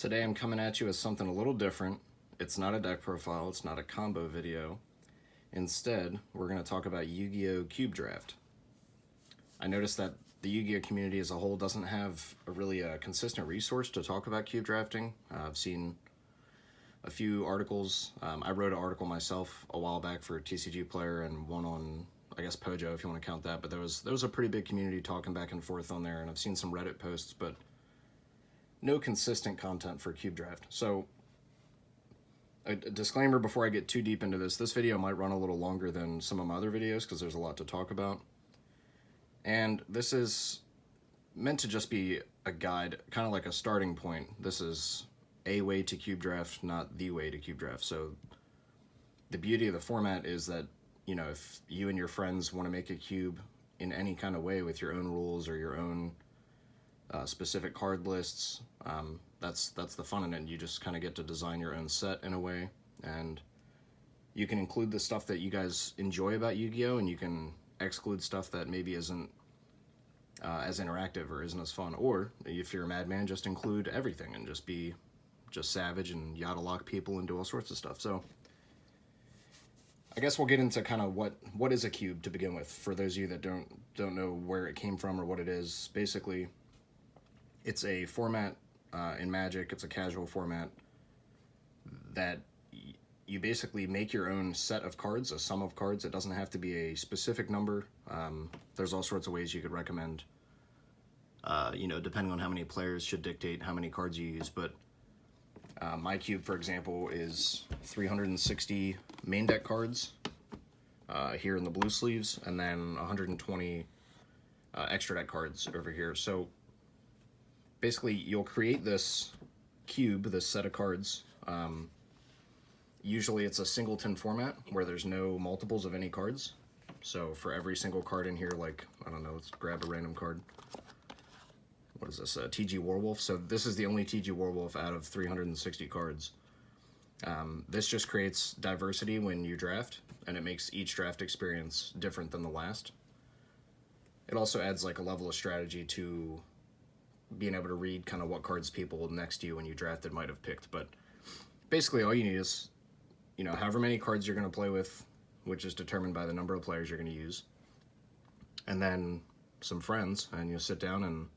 Today I'm coming at you with something a little different. It's not a deck profile, it's not a combo video. Instead, we're going to talk about Yu-Gi-Oh! Cube Draft. I noticed that the Yu-Gi-Oh! Community as a whole doesn't have a really consistent resource to talk about cube drafting. I've seen a few articles. I wrote an article myself a while back for TCG Player and one on, I guess, Pojo, if you want to count that. But there was a pretty big community talking back and forth on there, and I've seen some Reddit posts, but no consistent content for cube draft. So a disclaimer before I get too deep into this video might run a little longer than some of my other videos because there's a lot to talk about. And this is meant to just be a guide, kind of like a starting point. This is a way to cube draft, not the way to cube draft. So the beauty of the format is that, you know, if you and your friends want to make a cube in any kind of way with your own rules or your own specific card lists, that's the fun in it. You just kind of get to design your own set in a way, and you can include the stuff that you guys enjoy about Yu-Gi-Oh! And you can exclude stuff that maybe isn't as interactive or isn't as fun. Or if you're a madman, just include everything and just be savage and yada lock people and do all sorts of stuff. So I guess we'll get into kind of what is a cube to begin with, for those of you that don't know where it came from or what it is. Basically, it's a format in Magic. It's a casual format that you basically make your own set of cards, a sum of cards. It doesn't have to be a specific number. There's all sorts of ways you could recommend, you know, depending on how many players should dictate how many cards you use. But my cube, for example, is 360 main deck cards here in the blue sleeves, and then 120 extra deck cards over here. So basically, you'll create this cube, this set of cards. Usually it's a singleton format where there's no multiples of any cards. So for every single card in here, like, I don't know, let's grab a random card. What is this? TG Warwolf. So this is the only TG Warwolf out of 360 cards. This just creates diversity when you draft, and it makes each draft experience different than the last. It also adds like a level of strategy to being able to read kind of what cards people next to you when you drafted might have picked. But basically all you need is, you know, however many cards you're going to play with, which is determined by the number of players you're going to use, and then some friends, and you'll sit down and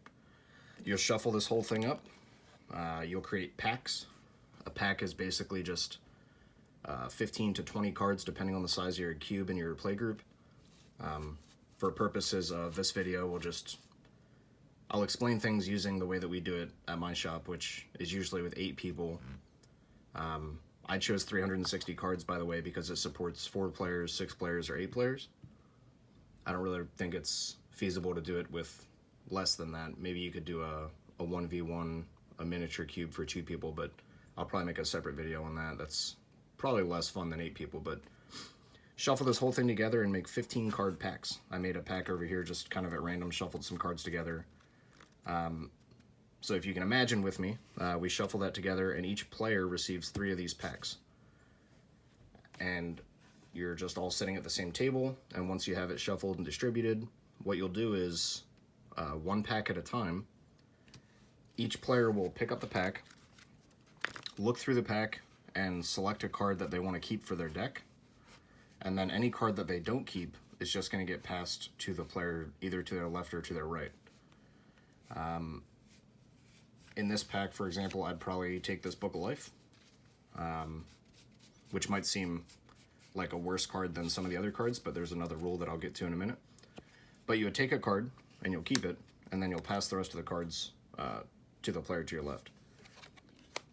you'll shuffle this whole thing up. You'll create packs. A pack is basically just 15 to 20 cards depending on the size of your cube and your play group. For purposes of this video, I'll explain things using the way that we do it at my shop, which is usually with 8 people. I chose 360 cards, by the way, because it supports 4 players, 6 players, or 8 players. I don't really think it's feasible to do it with less than that. Maybe you could do a 1v1, a miniature cube for 2 people, but I'll probably make a separate video on that. That's probably less fun than 8 people, but shuffle this whole thing together and make 15 card packs. I made a pack over here just kind of at random, shuffled some cards together. So if you can imagine with me, we shuffle that together, and each player receives 3 of these packs. And you're just all sitting at the same table, and once you have it shuffled and distributed, what you'll do is, 1 pack at a time, each player will pick up the pack, look through the pack, and select a card that they want to keep for their deck. And then any card that they don't keep is just going to get passed to the player, either to their left or to their right. In this pack, for example, I'd probably take this Book of Life, which might seem like a worse card than some of the other cards, but there's another rule that I'll get to in a minute. But you would take a card, and you'll keep it, and then you'll pass the rest of the cards to the player to your left.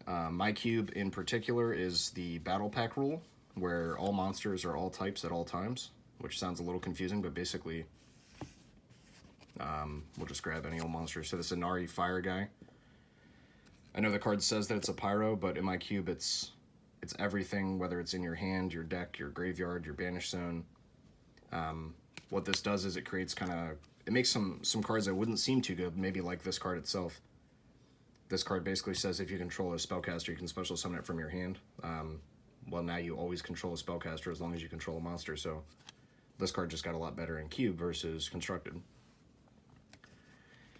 My cube in particular is the Battle Pack rule, where all monsters are all types at all times, which sounds a little confusing, but basically we'll just grab any old monster. So this Inari Fire guy. I know the card says that it's a pyro, but in my cube it's everything, whether it's in your hand, your deck, your graveyard, your banish zone. What this does is it creates it makes some cards that wouldn't seem too good, maybe like this card itself. This card basically says if you control a spellcaster, you can special summon it from your hand. Well, now you always control a spellcaster as long as you control a monster, so this card just got a lot better in cube versus constructed.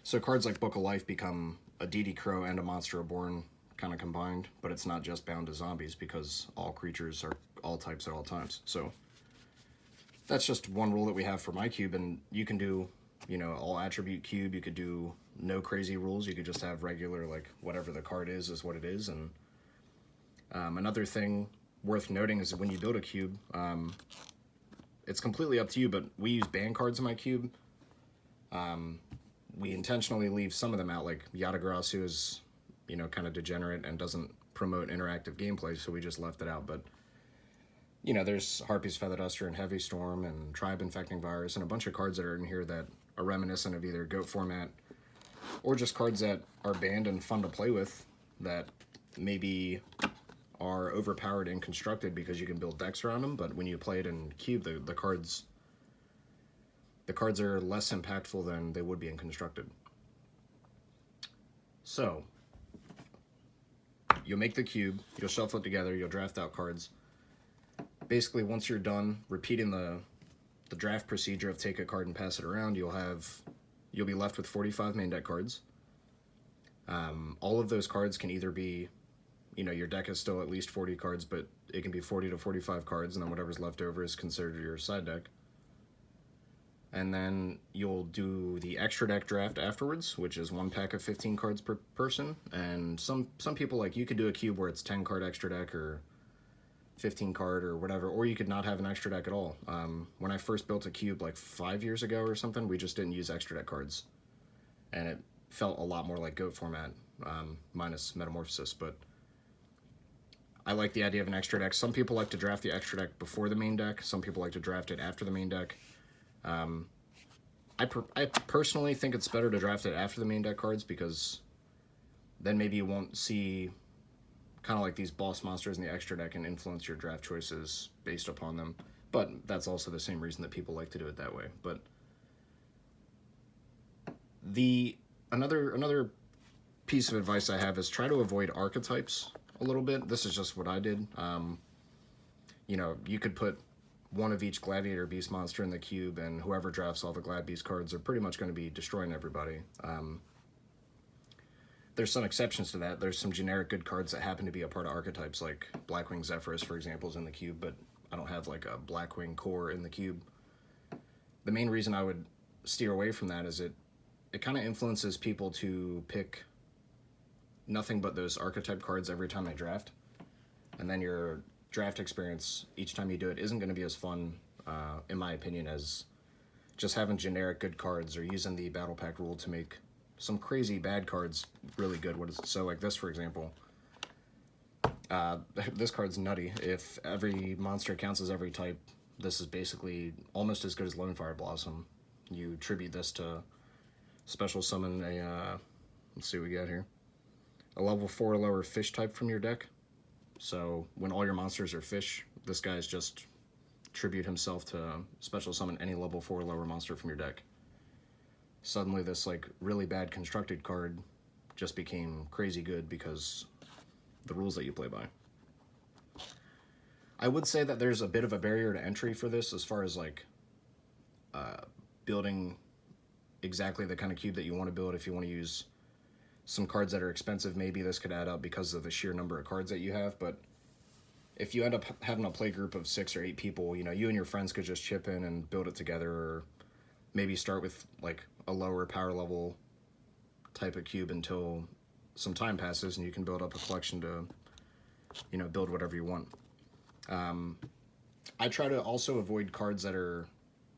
So cards like Book of Life become a DD Crow and a Monster Reborn kind of combined, but it's not just bound to zombies because all creatures are all types at all times. So that's just one rule that we have for my cube, and you can do, you know, all attribute cube. You could do no crazy rules. You could just have regular, like, whatever the card is what it is. And another thing worth noting is that when you build a cube, it's completely up to you, but we use band cards in my cube. We intentionally leave some of them out, like Yugioh is, you know, kind of degenerate and doesn't promote interactive gameplay, so we just left it out. But, you know, there's Harpy's Feather Duster and Heavy Storm and Tribe Infecting Virus and a bunch of cards that are in here that are reminiscent of either GOAT format or just cards that are banned and fun to play with that maybe are overpowered and constructed because you can build decks around them, but when you play it in cube, the cards are less impactful than they would be in constructed. So you'll make the cube, you'll shuffle it together, you'll draft out cards. Basically, once you're done repeating the draft procedure of take a card and pass it around, you'll be left with 45 main deck cards. All of those cards can either be, you know, your deck is still at least 40 cards, but it can be 40 to 45 cards, and then whatever's left over is considered your side deck. And then you'll do the extra deck draft afterwards, which is 1 pack of 15 cards per person. And some people, like, you could do a cube where it's 10 card extra deck or 15 card or whatever, or you could not have an extra deck at all. When I first built a cube like 5 years ago or something, we just didn't use extra deck cards. And it felt a lot more like GOAT format, minus Metamorphosis, but I like the idea of an extra deck. Some people like to draft the extra deck before the main deck. Some people like to draft it after the main deck. I personally think it's better to draft it after the main deck cards, because then maybe you won't see kind of like these boss monsters in the extra deck and influence your draft choices based upon them. But that's also the same reason that people like to do it that way. But another piece of advice I have is try to avoid archetypes a little bit. This is just what I did. You know, you could put one of each Gladiator Beast monster in the cube, and whoever drafts all the Glad Beast cards are pretty much going to be destroying everybody. There's some exceptions to that. There's some generic good cards that happen to be a part of archetypes, like Blackwing Zephyrus, for example, is in the cube, but I don't have like a Blackwing core in the cube. The main reason I would steer away from that is it kind of influences people to pick nothing but those archetype cards every time they draft, and then your draft experience each time you do it isn't going to be as fun, in my opinion, as just having generic good cards or using the battle pack rule to make some crazy bad cards really good. So like this, for example, this card's nutty. If every monster counts as every type, this is basically almost as good as Lone Fire Blossom. You tribute this to special summon a, let's see what we got here, a level 4 or lower fish type from your deck. So when all your monsters are fish, this guy's just tribute himself to special summon any level 4 or lower monster from your deck. Suddenly this like really bad constructed card just became crazy good because the rules that you play by. I would say that there's a bit of a barrier to entry for this as far as like building exactly the kind of cube that you want to build. If you want to use some cards that are expensive, maybe this could add up because of the sheer number of cards that you have. But if you end up having a play group of 6 or 8 people, you know, you and your friends could just chip in and build it together, or maybe start with like a lower power level type of cube until some time passes and you can build up a collection to, you know, build whatever you want. I try to also avoid cards that are,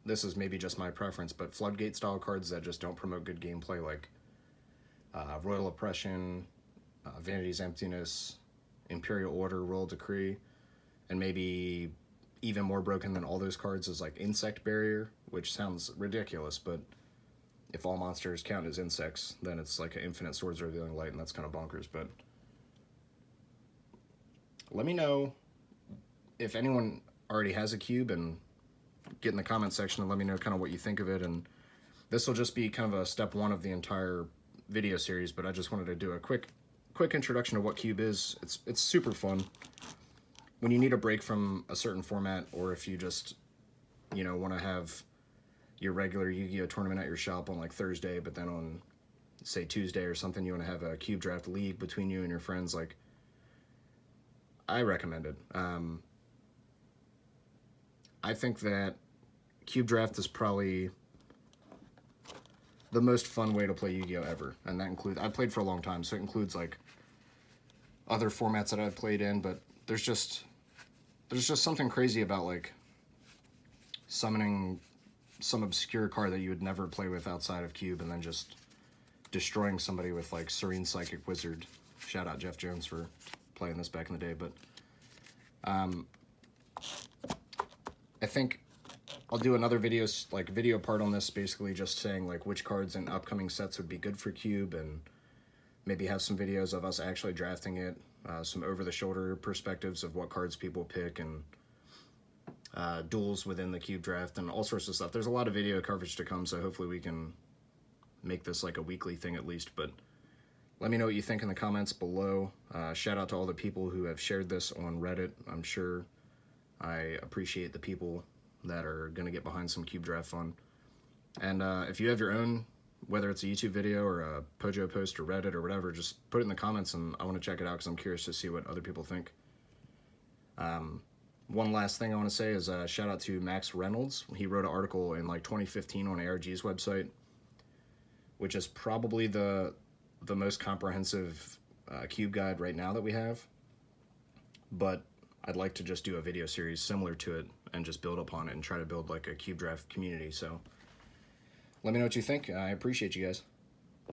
this is maybe just my preference, but floodgate style cards that just don't promote good gameplay, like Royal Oppression, Vanity's Emptiness, Imperial Order, Royal Decree, and maybe even more broken than all those cards is like Insect Barrier, which sounds ridiculous, but if all monsters count as insects, then it's like an infinite Swords Revealing Light, and that's kind of bonkers. But let me know if anyone already has a cube, and get in the comment section and let me know kind of what you think of it. And this will just be kind of a step 1 of the entire video series, but I just wanted to do a quick introduction to what cube is. It's super fun when you need a break from a certain format, or if you just, you know, want to have your regular Yu-Gi-Oh tournament at your shop on like Thursday, but then on say Tuesday or something, you want to have a cube draft league between you and your friends, like, I recommend it. I think that cube draft is probably the most fun way to play Yu-Gi-Oh ever, and that includes, I've played for a long time, so it includes like other formats that I've played in, but there's just something crazy about like summoning some obscure card that you would never play with outside of Cube and then just destroying somebody with like Serene Psychic Wizard. Shout out Jeff Jones for playing this back in the day. But I think I'll do another video part on this, basically just saying like which cards in upcoming sets would be good for Cube, and maybe have some videos of us actually drafting it, some over-the-shoulder perspectives of what cards people pick, and duels within the Cube draft, and all sorts of stuff. There's a lot of video coverage to come, so hopefully we can make this like a weekly thing at least. But let me know what you think in the comments below. Shout out to all the people who have shared this on Reddit. I'm sure I appreciate the people that are going to get behind some Cube draft fun. And if you have your own, whether it's a YouTube video or a Pojo post or Reddit or whatever, just put it in the comments, and I want to check it out because I'm curious to see what other people think. One last thing I want to say is shout out to Max Reynolds. He wrote an article in like 2015 on ARG's website, which is probably the most comprehensive Cube guide right now that we have. But I'd like to just do a video series similar to it and just build upon it and try to build like a Cube draft community. So let me know what you think. I appreciate you guys.